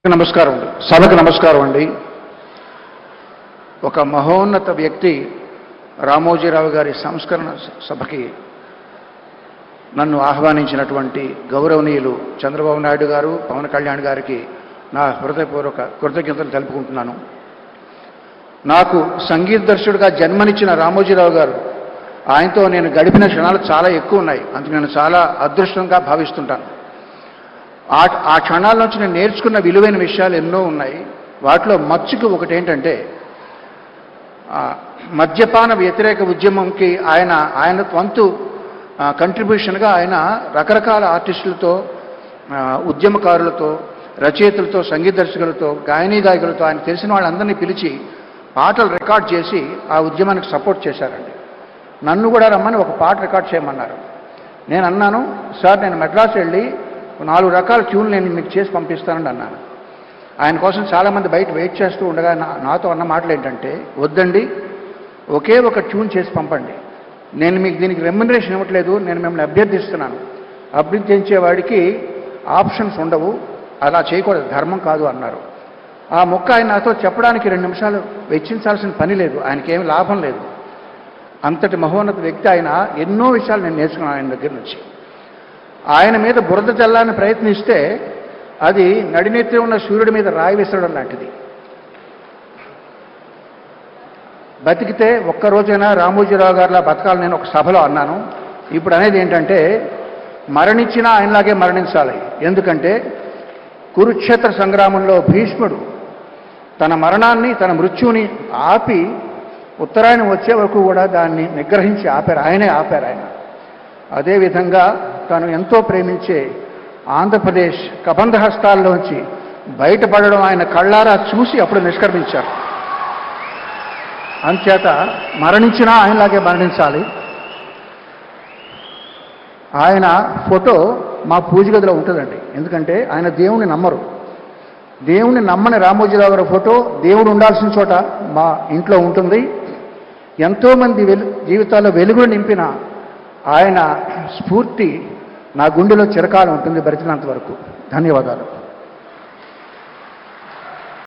నమస్కారం అండి, సభకు నమస్కారం అండి. ఒక మహోన్నత వ్యక్తి రామోజీరావు గారి సంస్కరణ సభకి నన్ను ఆహ్వానించినటువంటి గౌరవనీయులు చంద్రబాబు నాయుడు గారు, పవన్ కళ్యాణ్ గారికి నా హృదయపూర్వక కృతజ్ఞతలు తెలుపుకుంటున్నాను. నాకు సంగీత దర్శకుడిగా జన్మనిచ్చిన రామోజీరావు గారు, ఆయనతో నేను గడిపిన క్షణాలు చాలా ఎక్కువ ఉన్నాయి. అందుకు నేను చాలా అదృష్టంగా భావిస్తుంటాను. ఆ క్షణాల నుంచి నేను నేర్చుకున్న విలువైన విషయాలు ఎన్నో ఉన్నాయి. వాటిలో మచ్చుకు ఒకటి ఏంటంటే, మద్యపాన వ్యతిరేక ఉద్యమంకి ఆయన వంతు కంట్రిబ్యూషన్గా ఆయన రకరకాల ఆర్టిస్టులతో, ఉద్యమకారులతో, రచయితలతో, సంగీత దర్శకులతో, గాయకులతో ఆయన తెలిసిన వాళ్ళందరినీ పిలిచి పాటలు రికార్డ్ చేసి ఆ ఉద్యమానికి సపోర్ట్ చేశారండి. నన్ను కూడా రమ్మని ఒక పాట రికార్డ్ చేయమన్నారు. నేను అన్నాను, సార్ నేను మెడ్రాస్ వెళ్ళి 4 రకాల ట్యూన్లు నేను మీకు చేసి పంపిస్తానని అన్నాను. ఆయన కోసం చాలామంది బయట వెయిట్ చేస్తూ ఉండగా నాతో అన్న మాటలు ఏంటంటే, వద్దండి, ఒకే ఒక ట్యూన్ చేసి పంపండి, నేను మీకు దీనికి రెమ్యునరేషన్ ఇవ్వట్లేదు, నేను మిమ్మల్ని అభ్యర్థిస్తున్నాను, అభ్యర్థించేవాడికి ఆప్షన్స్ ఉండవు, అలా చేయకూడదు, ధర్మం కాదు అన్నారు. ఆ మొక్క ఆయన నాతో చెప్పడానికి 2 నిమిషాలు వెచ్చించాల్సిన పని లేదు, ఆయనకేమీ లాభం లేదు. అంతటి మహోన్నత వ్యక్తి ఆయన. ఎన్నో విషయాలు నేను నేర్చుకున్నాను ఆయన దగ్గర నుంచి. ఆయన మీద బురద చల్లాలని ప్రయత్నిస్తే అది నడినెత్తి ఉన్న సూర్యుడి మీద రాయి విసరడం లాంటిది. బతికితే ఒక్కరోజైనా రామోజీరావు గారిలా బతకాలని నేను ఒక సభలో అన్నాను. ఇప్పుడు అనేది ఏంటంటే, మరణించినా ఆయనలాగే మరణించాలి. ఎందుకంటే కురుక్షేత్ర సంగ్రామంలో భీష్ముడు తన మరణాన్ని, తన మృత్యుని ఆపి ఉత్తరాయణం వచ్చే వరకు కూడా దాన్ని నిగ్రహించి ఆపారు. ఆయనే ఆపారు ఆయన. అదేవిధంగా తను ఎంతో ప్రేమించే ఆంధ్రప్రదేశ్ కబంధ హస్తాల్లోంచి బయటపడడం ఆయన కళ్ళారా చూసి అప్పుడు నిష్క్రమించారు. అంచేత మరణించినా ఆయనలాగే మరణించాలి. ఆయన ఫోటో మా పూజ గదిలో ఉంటుందండి. ఎందుకంటే ఆయన దేవుణ్ణి నమ్మరు. దేవుణ్ణి నమ్మని రామోజీరావు గారి ఫోటో దేవుడు ఉండాల్సిన చోట మా ఇంట్లో ఉంటుంది. ఎంతోమంది జీవితాల్లో వెలుగులు నింపిన ఆయన స్ఫూర్తి నా గుండెలో చిరకాలం ఉంటుంది, బ్రతికినంత వరకు. ధన్యవాదాలు.